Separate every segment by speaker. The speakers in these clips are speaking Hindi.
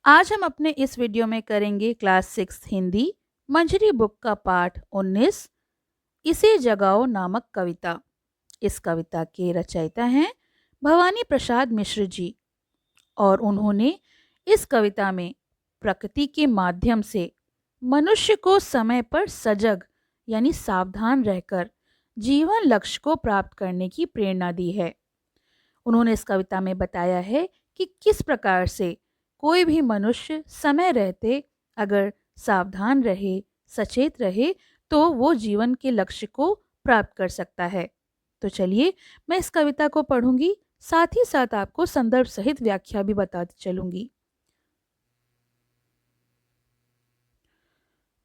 Speaker 1: आज हम अपने इस वीडियो में करेंगे क्लास 6 हिंदी मंजरी बुक का पाठ 19 इसे जगाओ नामक कविता। इस कविता के रचयिता हैं भवानी प्रसाद मिश्र जी और उन्होंने इस कविता में प्रकृति के माध्यम से मनुष्य को समय पर सजग यानी सावधान रहकर जीवन लक्ष्य को प्राप्त करने की प्रेरणा दी है। उन्होंने इस कविता में बताया है कि किस प्रकार से कोई भी मनुष्य समय रहते अगर सावधान रहे, सचेत रहे, तो वो जीवन के लक्ष्य को प्राप्त कर सकता है। तो चलिए मैं इस कविता को पढ़ूंगी, साथ ही साथ आपको संदर्भ सहित व्याख्या भी बताती चलूंगी।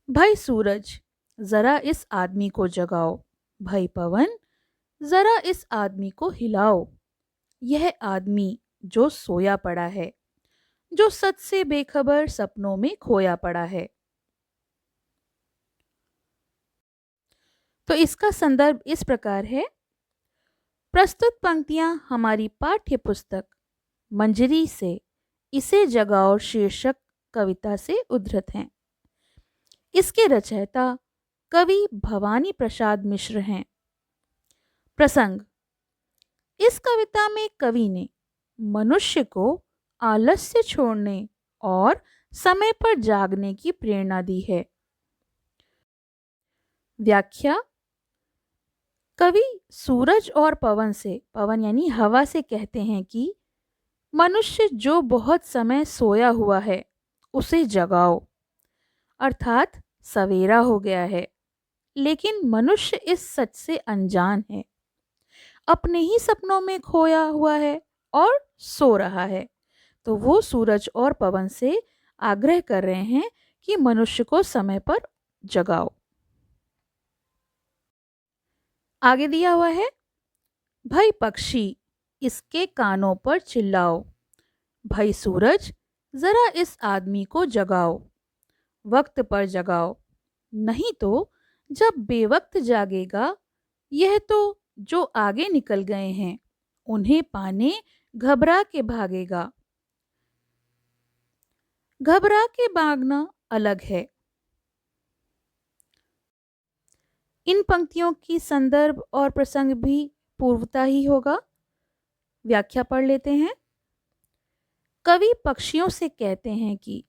Speaker 1: भाई सूरज, जरा इस आदमी को जगाओ। भाई पवन, जरा इस आदमी को हिलाओ। यह आदमी जो सोया पड़ा है, जो सच से बेखबर सपनों में खोया पड़ा है। तो इसका संदर्भ इस प्रकार है। प्रस्तुत पंक्तियां हमारी पाठ्य पुस्तक मंजरी से इसे जगाओ शीर्षक कविता से उद्धृत हैं। इसके रचयिता कवि भवानी प्रसाद मिश्र हैं। प्रसंग: इस कविता में कवि ने मनुष्य को आलस्य छोड़ने और समय पर जागने की प्रेरणा दी है। व्याख्या: कवि सूरज और पवन से, पवन यानी हवा से कहते हैं कि मनुष्य जो बहुत समय सोया हुआ है उसे जगाओ, अर्थात सवेरा हो गया है, लेकिन मनुष्य इस सच से अनजान है, अपने ही सपनों में खोया हुआ है और सो रहा है। तो वो सूरज और पवन से आग्रह कर रहे हैं कि मनुष्य को समय पर जगाओ। आगे दिया हुआ है, भाई पक्षी इसके कानों पर चिल्लाओ। भाई सूरज, जरा इस आदमी को जगाओ, वक्त पर जगाओ, नहीं तो जब बेवक्त जागेगा यह तो जो आगे निकल गए हैं उन्हें पाने घबरा के भागेगा। घबरा के भागना अलग है। इन पंक्तियों की संदर्भ और प्रसंग भी पूर्वता ही होगा। व्याख्या पढ़ लेते हैं। कवि पक्षियों से कहते हैं कि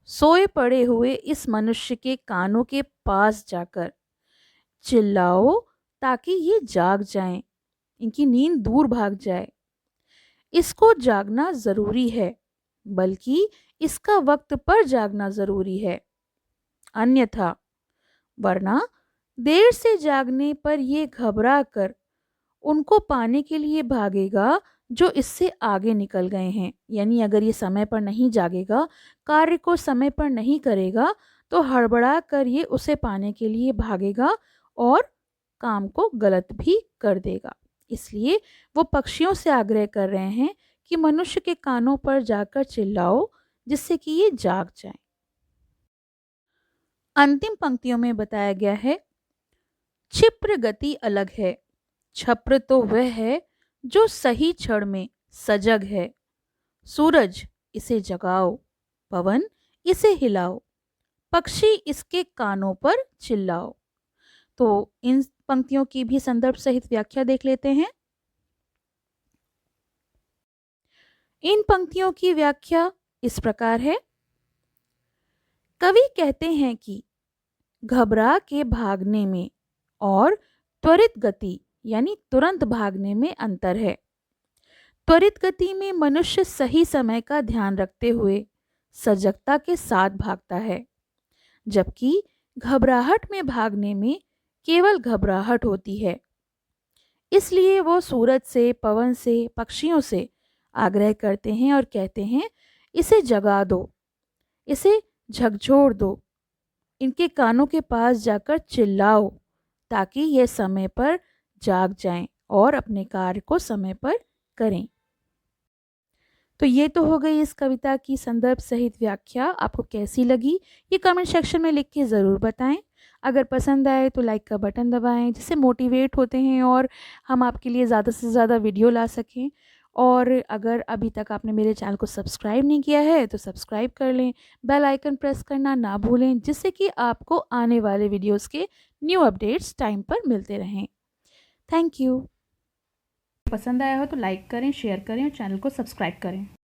Speaker 1: सोए पड़े हुए इस मनुष्य के कानों के पास जाकर चिल्लाओ ताकि ये जाग जाएं, इनकी नींद दूर भाग जाए। इसको जागना जरूरी है, बल्कि इसका वक्त पर जागना जरूरी है, अन्यथा वरना देर से जागने पर ये घबरा कर उनको पाने के लिए भागेगा जो इससे आगे निकल गए हैं। यानी अगर ये समय पर नहीं जागेगा, कार्य को समय पर नहीं करेगा, तो हड़बड़ा कर ये उसे पाने के लिए भागेगा और काम को गलत भी कर देगा। इसलिए वो पक्षियों से आग्रह कर रहे हैं कि मनुष्य के कानों पर जाकर चिल्लाओ जिससे कि ये जाग जाए। अंतिम पंक्तियों में बताया गया है, क्षिप्र गति अलग है, छप्र तो वह है जो सही क्षण में सजग है। सूरज इसे जगाओ, पवन इसे हिलाओ, पक्षी इसके कानों पर चिल्लाओ। तो इन पंक्तियों की भी संदर्भ सहित व्याख्या देख लेते हैं। इन पंक्तियों की व्याख्या इस प्रकार है। कवि कहते हैं कि घबरा के भागने में और त्वरित गति यानी तुरंत भागने में अंतर है। त्वरित गति में मनुष्य सही समय का ध्यान रखते हुए सजगता के साथ भागता है, जबकि घबराहट में भागने में केवल घबराहट होती है। इसलिए वो सूरज से, पवन से, पक्षियों से आग्रह करते हैं और कहते हैं, इसे जगा दो, इसे झकझोर दो, इनके कानों के पास जाकर चिल्लाओ ताकि ये समय पर जाग जाएं और अपने कार्य को समय पर करें। तो ये तो हो गई इस कविता की संदर्भ सहित व्याख्या। आपको कैसी लगी ये कमेंट सेक्शन में लिख के ज़रूर बताएं। अगर पसंद आए तो लाइक का बटन दबाएं, जिससे मोटिवेट होते हैं और हम आपके लिए ज़्यादा से ज़्यादा वीडियो ला सकें। और अगर अभी तक आपने मेरे चैनल को सब्सक्राइब नहीं किया है तो सब्सक्राइब कर लें, बेल आइकन प्रेस करना ना भूलें, जिससे कि आपको आने वाले वीडियोस के न्यू अपडेट्स टाइम पर मिलते रहें। Thank you. पसंद आया हो तो लाइक करें, शेयर करें और चैनल को सब्सक्राइब करें।